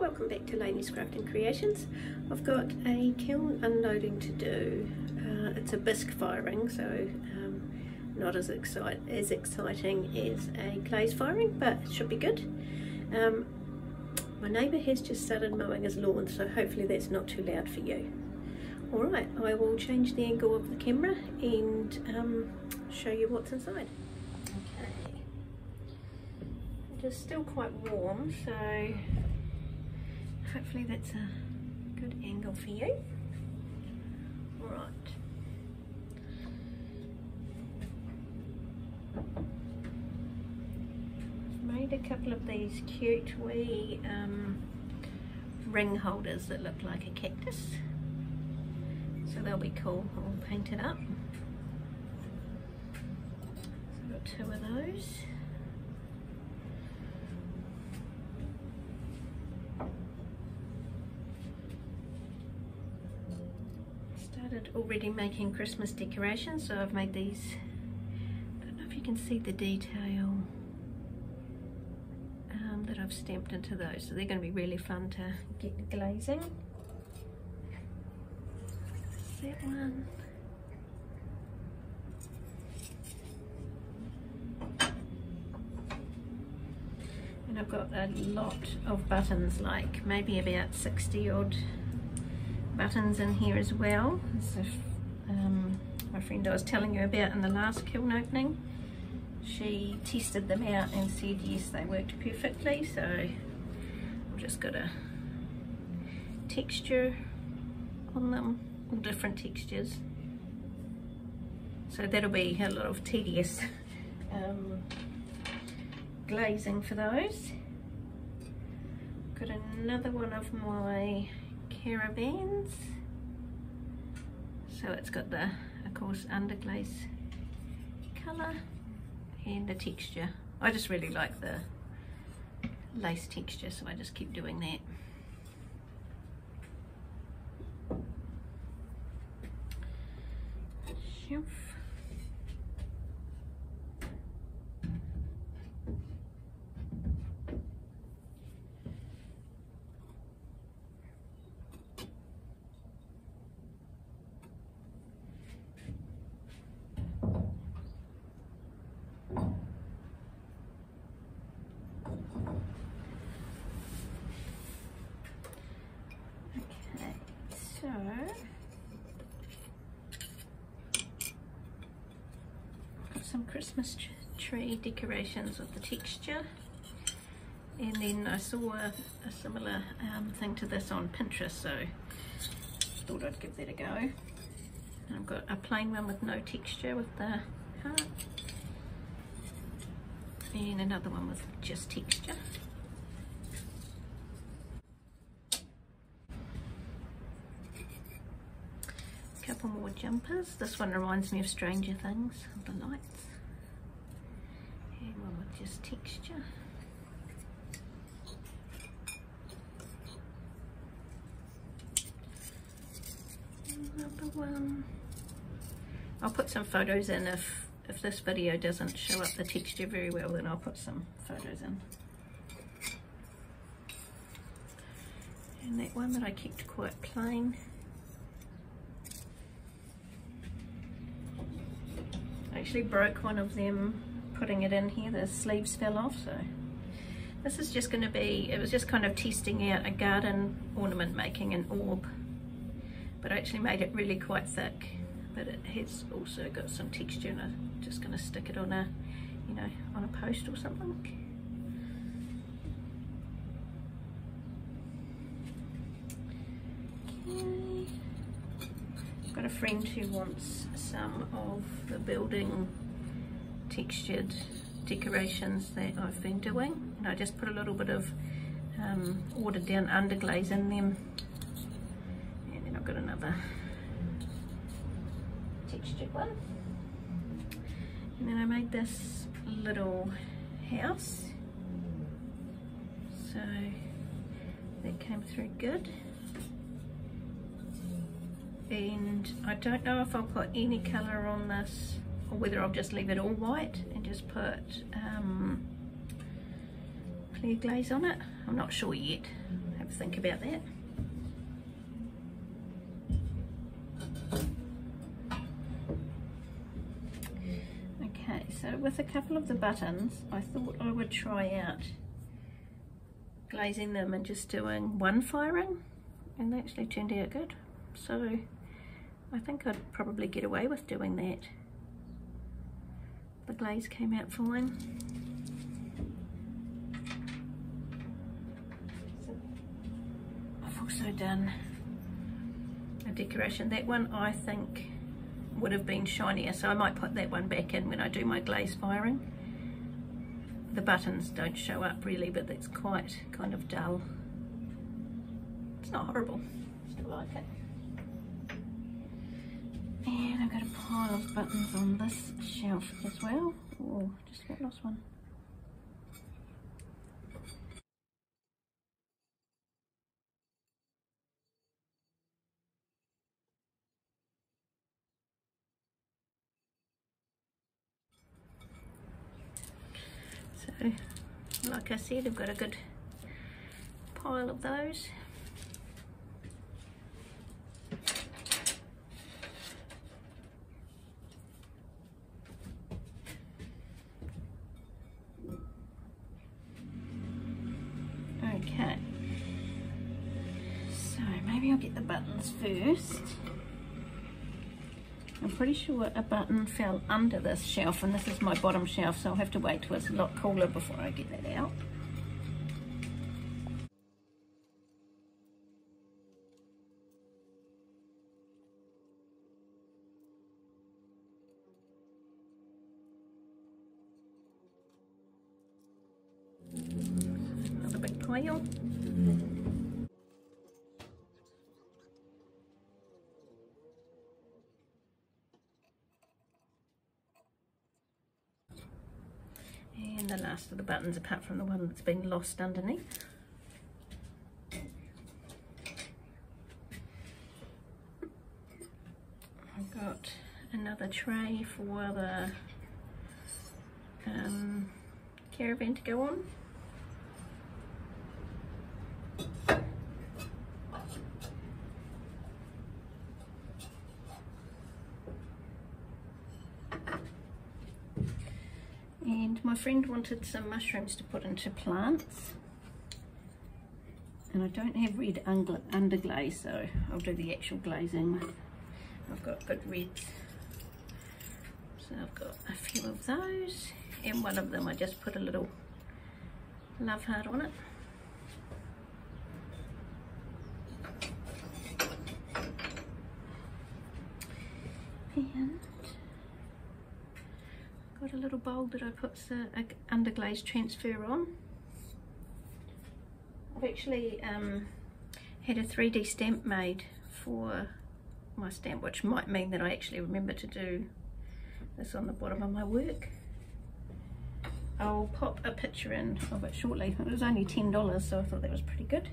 welcome back to Lainey's Crafting Creations. I've got a kiln unloading to do. It's a bisque firing, so not as exciting as a glaze firing, but it should be good. My neighbour has just started mowing his lawn, so hopefully that's not too loud for you. Alright, I will change the angle of the camera and show you what's inside. Okay, it is still quite warm, so hopefully that's a good angle for you. Alright. I've made a couple of these cute wee ring holders that look like a cactus. So they'll be cool, all painted up. So I've got 2 of those. Started already making Christmas decorations, so I've made these. I don't know if you can see the detail that I've stamped into those, so they're going to be really fun to get glazing. That one. And I've got a lot of buttons, like maybe about 60 odd buttons in here as well. As if, my friend I was telling you about in the last kiln opening, she tested them out and said yes, they worked perfectly. So I've just got a texture on them, all different textures, so that'll be a lot of tedious glazing for those. Got another one of my caravans, so it's got the, of course, underglaze colour and the texture. I just really like the lace texture, so I just keep doing that. Shelf. Okay, so some Christmas tree decorations with the texture, and then I saw a similar thing to this on Pinterest, so thought I'd give that a go. And I've got a plain one with no texture with the heart, and another one with just texture. Couple more jumpers. This one reminds me of Stranger Things, of the lights. And one with just texture. Another one. I'll put some photos in if this video doesn't show up the texture very well, then I'll put some photos in. And that one that I kept quite plain. I actually broke one of them putting it in here, the sleeves fell off, so this is just going to be, it was just kind of testing out a garden ornament, making an orb, but I actually made it really quite thick, but it has also got some texture, and I'm just going to stick it on a, you know, on a post or something. Okay. I've got a friend who wants some of the building textured decorations that I've been doing, and I just put a little bit of watered down underglaze in them, and then I've got another textured one, and then I made this little house, so that came through good. And I don't know if I'll put any colour on this or whether I'll just leave it all white and just put clear glaze on it. I'm not sure yet. Have a think about that. Okay, so with a couple of the buttons, I thought I would try out glazing them and just doing one firing, and they actually turned out good. So I think I'd probably get away with doing that. The glaze came out fine. I've also done a decoration. That one I think would have been shinier, so I might put that one back in when I do my glaze firing. The buttons don't show up really, but that's quite kind of dull. It's not horrible, still like it. And I've got a pile of buttons on this shelf as well. Oh, just about lost one. So, like I said, I've got a good pile of those. Okay, so maybe I'll get the buttons first. I'm pretty sure a button fell under this shelf, and this is my bottom shelf, so I'll have to wait till it's a lot cooler before I get that out. Another big pile. And the last of the buttons, apart from the one that's been lost underneath. I've got another tray for the caravan to go on. And my friend wanted some mushrooms to put into plants, and I don't have red underglaze, so I'll do the actual glazing. I've got good reds, so I've got a few of those, and one of them I just put a little love heart on it. And got a little bowl that I put the underglaze transfer on. I've actually had a 3D stamp made for my stamp, which might mean that I actually remember to do this on the bottom of my work. I'll pop a picture in of it shortly. It was only $10, so I thought that was pretty good.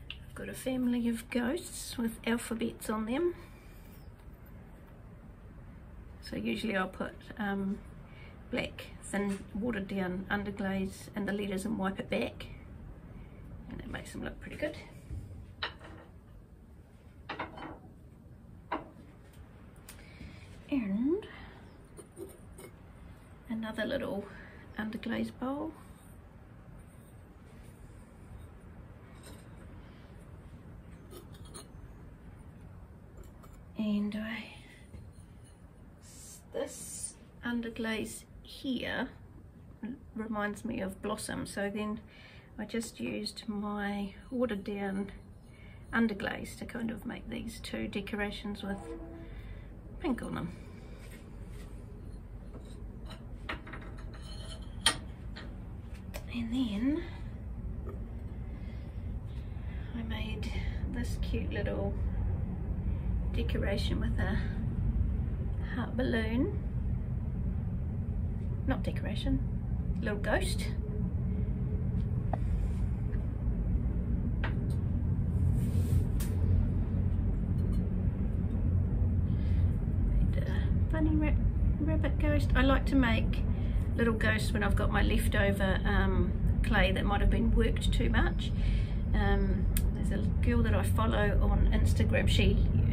I've got a family of ghosts with alphabets on them. So usually I'll put black thin watered down underglaze in the letters and wipe it back, and it makes them look pretty good. And another little underglaze bowl. And this underglaze here reminds me of blossom, so then I just used my watered down underglaze to kind of make these two decorations with pink on them. And then I made this cute little decoration with a heart balloon, not decoration, little ghost. Made a bunny rabbit ghost. I like to make little ghost when I've got my leftover clay that might have been worked too much. There's a girl that I follow on Instagram,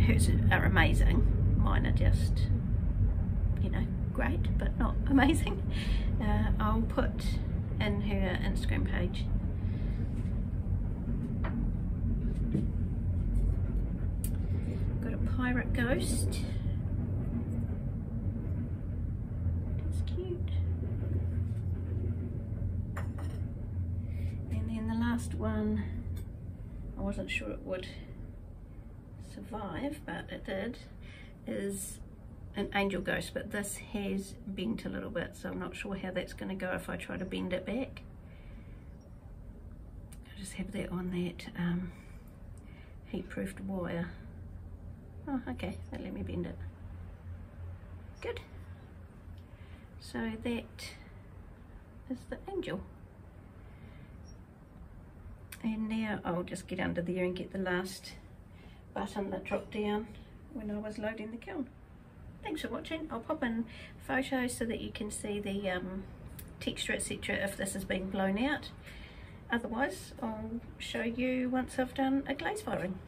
hers are amazing. Mine are just, you know, great, but not amazing. I'll put in her Instagram page. Got a pirate ghost. It's cute. And then the last one, I wasn't sure it would survive, but it did, is an angel ghost, but this has bent a little bit, so I'm not sure how that's going to go if I try to bend it back. I just have that on that heat-proofed wire. Oh, okay, that let me bend it. Good. So that is the angel. And now I'll just get under there and get the last button that dropped down when I was loading the kiln. Thanks for watching. I'll pop in photos so that you can see the texture, etc. if this has been blown out. Otherwise, I'll show you once I've done a glaze firing.